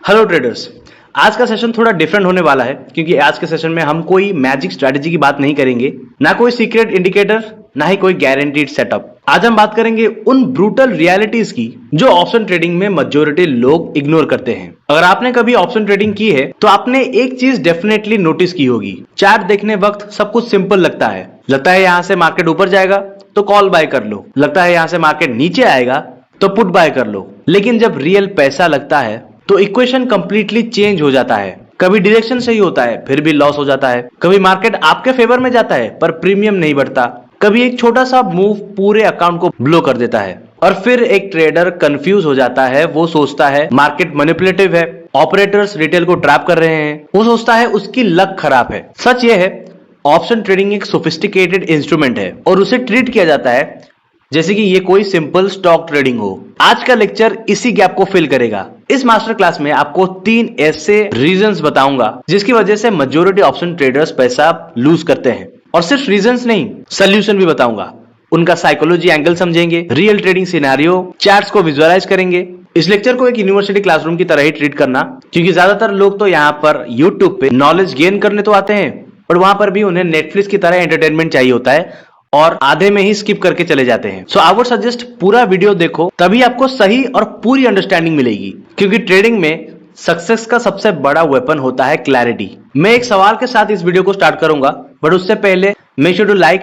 Hello traders. आज का session थोड़ा डिफरेंट होने वाला है क्योंकि आज के सेशन में हम कोई मैजिक स्ट्रेटजी की बात नहीं करेंगे, ना कोई सीक्रेट इंडिकेटर, ना ही कोई गारंटीड सेटअप। आज हम बात करेंगे उन ब्रूटल रियलिटीज की जो ऑप्शन ट्रेडिंग में मेजॉरिटी लोग इग्नोर करते हैं। अगर आपने कभी ऑप्शन ट्रेडिंग की है तो आपने एक चीज डेफिनेटली नोटिस की होगी। चार्ट देखने वक्त सब कुछ सिंपल लगता है यहां से मार्केट ऊपर जाएगा तो कॉल बाय कर लो, लगता है यहां से मार्केट नीचे आएगा तो पुट बाय कर लो। लेकिन जब रियल पैसा लगता है तो इक्वेशन कंप्लीटली चेंज हो जाता है। कभी डायरेक्शन सही होता है फिर भी लॉस हो जाता है, कभी मार्केट आपके फेवर में जाता है पर प्रीमियम नहीं बढ़ता, कभी एक छोटा सा मूव पूरे अकाउंट को ब्लो कर देता है। और फिर एक ट्रेडर कंफ्यूज हो जाता है, वो सोचता है मार्केट मैनिपुलेटिव है, ऑपरेटर्स रिटेल को ट्रैप कर रहे हैं, वो सोचता है उसकी लक खराब है। सच ये है, ऑप्शन ट्रेडिंग एक सोफिस्टिकेटेड इंस्ट्रूमेंट है और उसे ट्रीट किया जाता है जैसे कि ये कोई सिंपल स्टॉक ट्रेडिंग हो। आज का लेक्चर इसी गैप को फिल करेगा। इस मास्टर क्लास में आपको 3 ऐसे रीजंस बताऊंगा जिसकी वजह से मेजॉरिटी ऑप्शन ट्रेडर्स पैसा लूज करते हैं, और सिर्फ रीजंस नहीं, सोल्यूशन भी बताऊंगा। उनका साइकोलॉजी एंगल समझेंगे, रियल ट्रेडिंग सिनेरियो, चार्ट्स को विजुअलाइज करेंगे। इस लेक्चर को एक यूनिवर्सिटी क्लासरूम की तरह ही ट्रीट करना, क्योंकि ज्यादातर लोग तो यहाँ पर यूट्यूब पे नॉलेज गेन करने तो आते हैं, पर वहां पर भी उन्हें नेटफ्लिक्स की तरह एंटरटेनमेंट चाहिए होता है और आधे में ही स्किप करके चले जाते हैं। सो आई वुड सजेस्ट पूरा वीडियो देखो, तभी आपको सही और पूरी अंडरस्टैंडिंग मिलेगी, क्योंकि ट्रेडिंग में सक्सेस का सबसे बड़ा वेपन होता है क्लैरिटी। मैं एक सवाल के साथ इस वीडियो को स्टार्ट करूंगा, बट उससे पहले make sure to like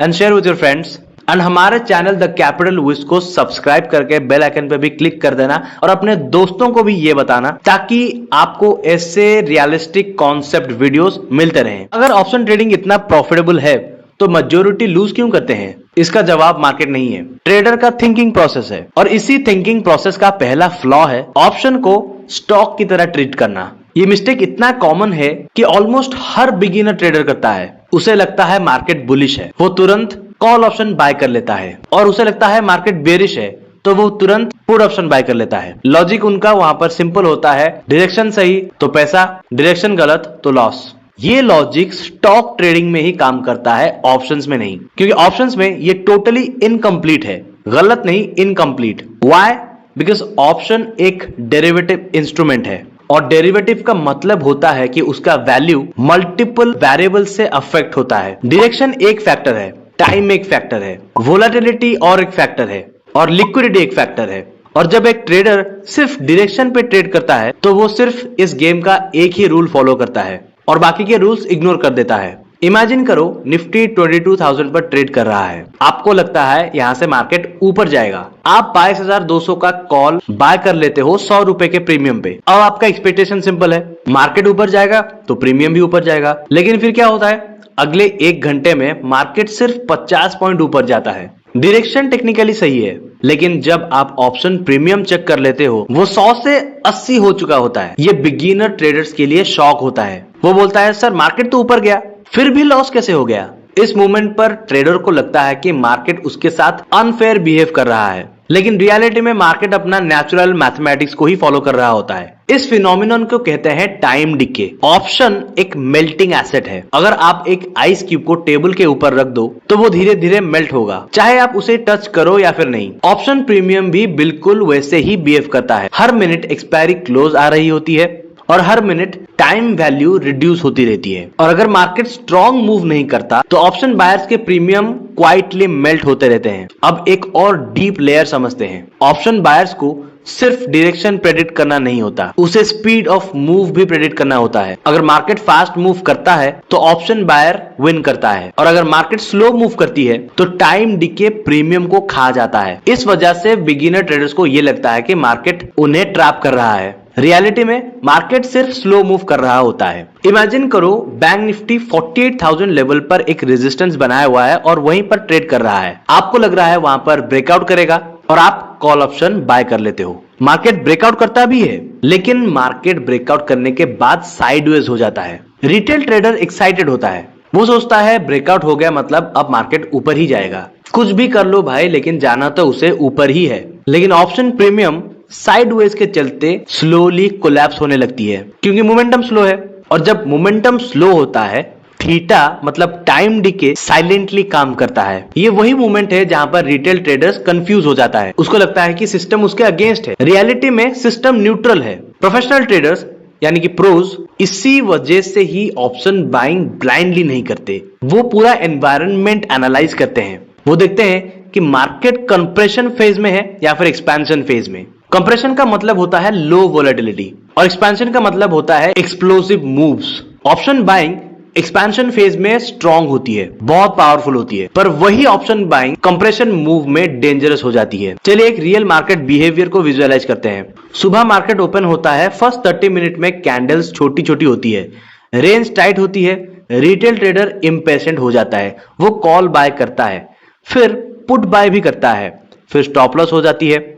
and share with your friends, and हमारे चैनल द कैपिटल विज को सब्सक्राइब करके बेल आइकन पे भी क्लिक कर देना और अपने दोस्तों को भी ये बताना, ताकि आपको ऐसे रियलिस्टिक कॉन्सेप्ट वीडियोस मिलते रहें। अगर ऑप्शन ट्रेडिंग इतना प्रॉफिटेबल है तो मेजॉरिटी लूज क्यों करते हैं? इसका जवाब मार्केट नहीं है, ट्रेडर का थिंकिंग प्रोसेस है। और इसी थिंकिंग प्रोसेस का पहला फ्लॉ है ऑप्शन को स्टॉक की तरह ट्रीट करना। ये मिस्टेक इतना कॉमन है कि ऑलमोस्ट हर बिगिनर ट्रेडर करता है। उसे लगता है मार्केट बुलिश है, वो तुरंत कॉल ऑप्शन बाय कर लेता है, और उसे लगता है मार्केट बेरिश है तो वो तुरंत पुट ऑप्शन बाय कर लेता है। लॉजिक उनका वहां पर सिंपल होता है, डायरेक्शन सही तो पैसा, डायरेक्शन गलत तो लॉस। ये लॉजिक स्टॉक ट्रेडिंग में ही काम करता है, ऑप्शंस में नहीं, क्योंकि ऑप्शंस में ये टोटली इनकम्प्लीट है। गलत नहीं, इनकम्प्लीट। व्हाई? बिकॉज ऑप्शन एक डेरिवेटिव इंस्ट्रूमेंट है, और डेरिवेटिव का मतलब होता है कि उसका वैल्यू मल्टीपल वेरिएबल से अफेक्ट होता है। डायरेक्शन एक फैक्टर है, टाइम एक फैक्टर है, वोलेटिलिटी और एक फैक्टर है, और लिक्विडिटी एक फैक्टर है। और जब एक ट्रेडर सिर्फ डायरेक्शन पे ट्रेड करता है तो वो सिर्फ इस गेम का एक ही रूल फॉलो करता है और बाकी के रूल्स इग्नोर कर देता है। इमेजिन करो निफ्टी 22,000 पर ट्रेड कर रहा है, आपको लगता है यहां से मार्केट ऊपर जाएगा, आप 22,200 का कॉल बाय कर लेते हो 100 रुपए के प्रीमियम पे। अब आपका एक्सपेक्टेशन सिंपल है, मार्केट ऊपर जाएगा तो प्रीमियम भी ऊपर जाएगा। लेकिन फिर क्या होता है? अगले 1 घंटे में मार्केट सिर्फ 50 पॉइंट ऊपर जाता है। डायरेक्शन टेक्निकली सही है, लेकिन जब आप ऑप्शन प्रीमियम चेक कर लेते हो वो 100 से 80 हो चुका होता है। ये बिगिनर ट्रेडर्स के लिए शॉक होता है। वो बोलता है सर मार्केट तो ऊपर गया, फिर भी लॉस कैसे हो गया? इस मोमेंट पर ट्रेडर को लगता है कि मार्केट उसके साथ अनफेयर बिहेव कर रहा है, लेकिन रियलिटी में मार्केट अपना नेचुरल मैथमेटिक्स को ही फॉलो कर रहा होता है। इस फिनोमिनन को कहते हैं टाइम डिके। ऑप्शन एक मेल्टिंग एसेट है। अगर आप एक आइस क्यूब को टेबल के ऊपर रख दो तो वो धीरे धीरे मेल्ट होगा, चाहे आप उसे टच करो या फिर नहीं। ऑप्शन प्रीमियम भी बिल्कुल वैसे ही बिहेव करता है। हर मिनट एक्सपायरी क्लोज आ रही होती है और हर मिनट टाइम वैल्यू रिड्यूस होती रहती है। और अगर मार्केट स्ट्रॉन्ग मूव नहीं करता तो ऑप्शन बायर्स के प्रीमियम क्वाइटली मेल्ट होते रहते हैं। अब एक और डीप लेयर समझते हैं। ऑप्शन बायर्स को सिर्फ डायरेक्शन प्रेडिक्ट करना नहीं होता, उसे स्पीड ऑफ मूव भी प्रेडिक्ट करना होता है। अगर मार्केट फास्ट मूव करता है तो ऑप्शन बायर विन करता है, और अगर मार्केट स्लो मूव करती है तो टाइम डिके प्रीमियम को खा जाता है। इस वजह से बिगिनर ट्रेडर्स को यह लगता है कि मार्केट उन्हें ट्रैप कर रहा है। रियलिटी में मार्केट सिर्फ स्लो मूव कर रहा होता है। इमेजिन करो बैंक निफ्टी 48,000 लेवल पर एक रेजिस्टेंस बनाया हुआ है और वहीं पर ट्रेड कर रहा है। आपको लग रहा है वहां पर ब्रेकआउट करेगा और आप कॉल ऑप्शन बाय कर लेते हो। मार्केट ब्रेकआउट करता भी है, लेकिन मार्केट ब्रेकआउट करने के बाद साइडवेज हो जाता है। रिटेल ट्रेडर एक्साइटेड होता है, वो सोचता है ब्रेकआउट हो गया मतलब अब मार्केट ऊपर ही जाएगा। कुछ भी कर लो भाई, लेकिन जाना तो उसे ऊपर ही है। लेकिन ऑप्शन प्रीमियम साइडवेज के चलते स्लोली कोलैप्स होने लगती है, क्योंकि मोमेंटम स्लो है। और जब मोमेंटम स्लो होता है थीटा मतलब टाइम डिके साइलेंटली काम करता है। ये वही मोमेंट है जहां पर रिटेल ट्रेडर्स कंफ्यूज हो जाता है। उसको लगता है कि सिस्टम उसके अगेंस्ट है। रियलिटी में सिस्टम न्यूट्रल है। प्रोफेशनल ट्रेडर्स यानी कि प्रोज इसी वजह से ही ऑप्शन बाइंग ब्लाइंडली नहीं करते, वो पूरा एनवायरनमेंट एनालाइज करते हैं। वो देखते हैं कि मार्केट कंप्रेशन फेज में है या फिर एक्सपेंशन फेज में। कंप्रेशन का मतलब होता है लो वोलेटिलिटी और एक्सपेंशन का मतलब होता है explosive moves. Option buying expansion phase में स्ट्रांग होती है, बहुत पावरफुल होती है, पर वही ऑप्शन बाइंग कंप्रेशन मूव में डेंजरस हो जाती है। चलिए एक रियल मार्केट बिहेवियर को विजुअलाइज करते हैं। सुबह मार्केट ओपन होता है, फर्स्ट 30 मिनट में कैंडल्स छोटी छोटी होती है, रेंज टाइट होती है, रिटेल ट्रेडर इम्पेशेंट हो जाता है, वो कॉल बाय करता है, फिर पुट बाय भी करता है, फिर स्टॉप लॉस हो जाती है,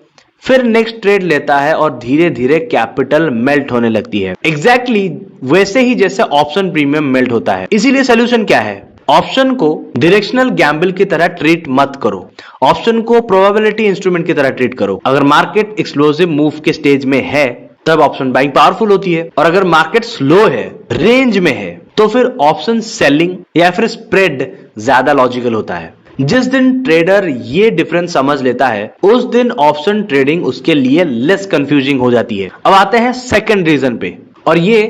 फिर नेक्स्ट ट्रेड लेता है और धीरे धीरे कैपिटल मेल्ट होने लगती है। एग्जैक्टली वैसे ही जैसे ऑप्शन प्रीमियम मेल्ट होता है। इसीलिए सोल्यूशन क्या है? ऑप्शन को डायरेक्शनल गैम्बल की तरह ट्रीट मत करो, ऑप्शन को प्रोबेबिलिटी इंस्ट्रूमेंट की तरह ट्रीट करो। अगर मार्केट एक्सप्लोसिव मूव के स्टेज में है तब ऑप्शन बाइंग पावरफुल होती है, और अगर मार्केट स्लो है, रेंज में है, तो फिर ऑप्शन सेलिंग या फिर स्प्रेड ज्यादा लॉजिकल होता है। जिस दिन ट्रेडर ये डिफरेंस समझ लेता है उस दिन ऑप्शन ट्रेडिंग उसके लिए लेस कंफ्यूजिंग हो जाती है। अब आते हैं सेकंड रीजन पे, और ये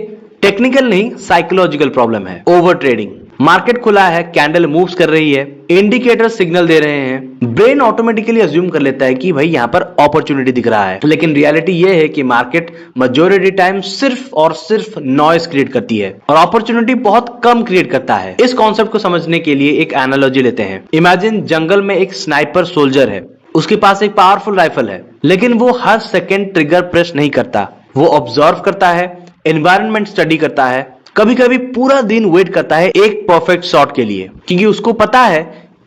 टेक्निकल नहीं साइकोलॉजिकल प्रॉब्लम है, ओवर ट्रेडिंग। मार्केट खुला है, कैंडल मूव्स कर रही है, इंडिकेटर सिग्नल दे रहे हैं, ब्रेन ऑटोमेटिकली अज्यूम कर लेता है कि भाई यहां पर अपॉर्चुनिटी दिख रहा है, लेकिन रियलिटी ये है कि मार्केट मेजॉरिटी टाइम सिर्फ और सिर्फ नॉइस क्रिएट करती है और अपॉर्चुनिटी बहुत कम क्रिएट करता है। इस कॉन्सेप्ट को समझने के लिए एक एनालॉजी लेते हैं। इमेजिन जंगल में एक स्नाइपर सोल्जर है, उसके पास एक पावरफुल राइफल है, लेकिन वो हर सेकेंड ट्रिगर प्रेस नहीं करता, वो ऑब्जर्व करता है, एनवायरनमेंट स्टडी करता है, कभी कभी पूरा दिन वेट करता है एक परफेक्ट शॉट के लिए, क्योंकि उसको पता है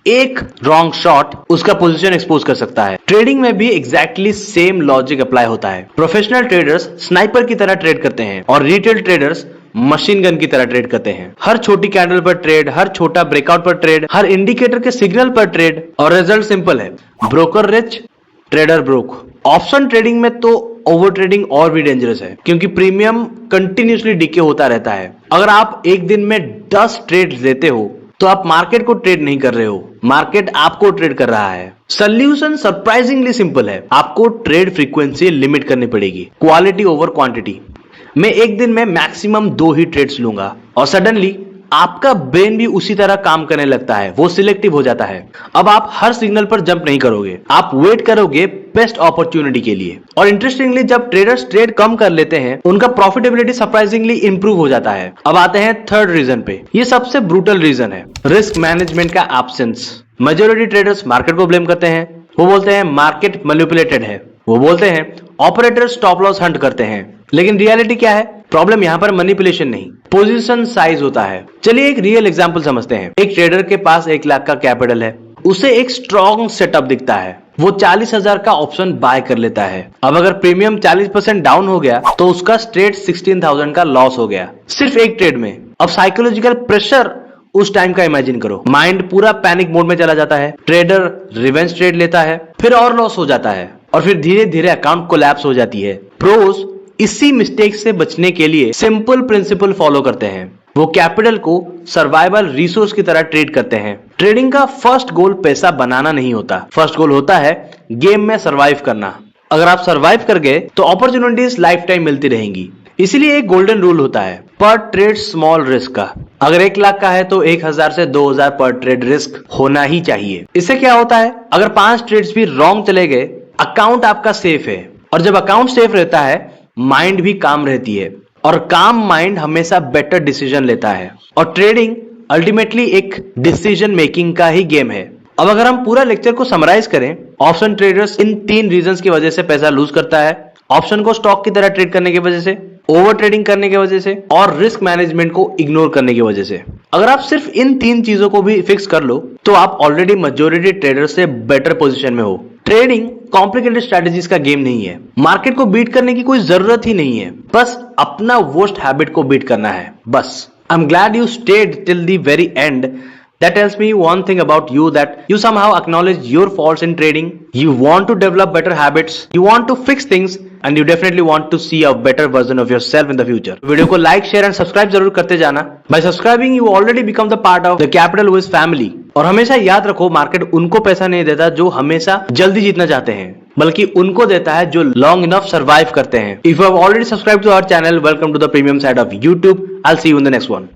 एक रॉन्ग शॉट उसका पोजीशन एक्सपोज कर सकता है। ट्रेडिंग में भी एग्जैक्टली सेम लॉजिक अप्लाई होता है। प्रोफेशनल ट्रेडर्स स्नाइपर की तरह ट्रेड करते हैं और रिटेल ट्रेडर्स मशीन गन की तरह ट्रेड करते हैं। हर छोटी कैंडल पर ट्रेड, हर छोटा ब्रेकआउट पर ट्रेड, हर इंडिकेटर के सिग्नल पर ट्रेड, और रिजल्ट सिंपल है, broker rich trader broke. Option trading में तो ओवर ट्रेडिंग और भी डेंजरस है, क्योंकि प्रीमियम कंटिन्यूसली डिके होता रहता है। अगर आप एक दिन में 10 ट्रेड लेते हो तो आप मार्केट को ट्रेड नहीं कर रहे हो, मार्केट आपको ट्रेड कर रहा है। सोल्यूशन सरप्राइजिंगली सिंपल है, आपको ट्रेड फ्रीक्वेंसी लिमिट करनी पड़ेगी, क्वालिटी ओवर क्वांटिटी। मैं एक दिन में मैक्सिमम 2 ही ट्रेड्स लूंगा, और सडनली आपका ब्रेन भी उसी तरह काम करने लगता है, वो सिलेक्टिव हो जाता है। अब आप हर सिग्नल पर जंप नहीं करोगे, आप वेट करोगे बेस्ट अपॉर्चुनिटी के लिए। और इंटरेस्टिंगली जब ट्रेडर्स ट्रेड कम कर लेते हैं उनका प्रॉफिटेबिलिटी सरप्राइजिंगली इंप्रूव हो जाता है। अब आते हैं थर्ड रीजन पे, ये सबसे ब्रूटल रीजन है, रिस्क मैनेजमेंट का एब्सेंस। मेजॉरिटी ट्रेडर्स मार्केट को ब्लेम करते हैं, वो बोलते हैं मार्केट मैनिपुलेटेड है, वो बोलते हैं ऑपरेटर स्टॉप लॉस हंट करते हैं, लेकिन रियलिटी क्या है? प्रॉब्लम यहां पर मैनिपुलेशन नहीं, पोजीशन साइज होता है। चलिए एक रियल एग्जांपल समझते हैं। एक ट्रेडर के पास 1 लाख का कैपिटल है, उसे एक स्ट्रॉन्ग सेटअप दिखता है, वो 40,000 का ऑप्शन बाय कर लेता है। अब अगर प्रीमियम 40% डाउन हो गया तो उसका स्ट्रेट 16,000 का लॉस हो गया, सिर्फ एक ट्रेड में। अब साइकोलॉजिकल प्रेशर उस टाइम का इमेजिन करो, माइंड पूरा पैनिक मोड में चला जाता है, ट्रेडर रिवेंज ट्रेड लेता है, फिर और लॉस हो जाता है, और फिर धीरे धीरे अकाउंट कोलैप्स हो जाती है। प्रोस इसी मिस्टेक से बचने के लिए सिंपल प्रिंसिपल फॉलो करते हैं, वो कैपिटल को सर्वाइवल रिसोर्स की तरह ट्रेड करते हैं। ट्रेडिंग का फर्स्ट गोल पैसा बनाना नहीं होता, फर्स्ट गोल होता है गेम में सर्वाइव करना। अगर आप सर्वाइव कर गए तो अपॉर्चुनिटीज लाइफ टाइम मिलती रहेंगी। इसीलिए एक गोल्डन रूल होता है, पर ट्रेड स्मॉल रिस्क का। अगर 1 लाख का है तो 1000 से 2000 पर ट्रेड रिस्क होना ही चाहिए। इससे क्या होता है, अगर 5 ट्रेड्स भी रॉन्ग चले गए, अकाउंट आपका सेफ है, और जब अकाउंट सेफ रहता है माइंड भी काम रहती है, और काम माइंड हमेशा बेटर डिसीजन लेता है। और ट्रेडिंग अल्टीमेटली एक डिसीजन मेकिंग का ही गेम है। अब अगर हम पूरा लेक्चर को समराइज करें, ऑप्शन ट्रेडर्स इन 3 रीजंस की वजह से पैसा लूज करता है। ऑप्शन को स्टॉक की तरह ट्रेड करने की वजह से, ओवर ट्रेडिंग करने की वजह से, और रिस्क मैनेजमेंट को इग्नोर करने की वजह से। अगर आप सिर्फ इन 3 चीजों को भी फिक्स कर लो तो आप ऑलरेडी मेजॉरिटी ट्रेडर से बेटर पोजीशन में हो। ट्रेडिंग कॉम्प्लिकेटेड स्ट्रेटजीज का गेम नहीं है, मार्केट को बीट करने की कोई जरूरत ही नहीं है, बस अपना वर्स्ट हैबिट को बीट करना है, बस। I am glad you stayed till the very and, That tells me one thing about you, that you somehow acknowledge your faults in trading. You want to develop better habits. You want to fix things, and you definitely want to see a better version of yourself in the future. Video को like, share and subscribe जरूर करते जाना. By subscribing, you already become the part of the Capital Wiz family. और हमेशा याद रखो, market उनको पैसा नहीं देता जो हमेशा जल्दी जीतना चाहते हैं, बल्कि उनको देता है जो लॉन्ग इनफ सर्वाइव करते हैं. If you have already subscribed to our channel, welcome to the premium side of YouTube. I'll see you in the next one.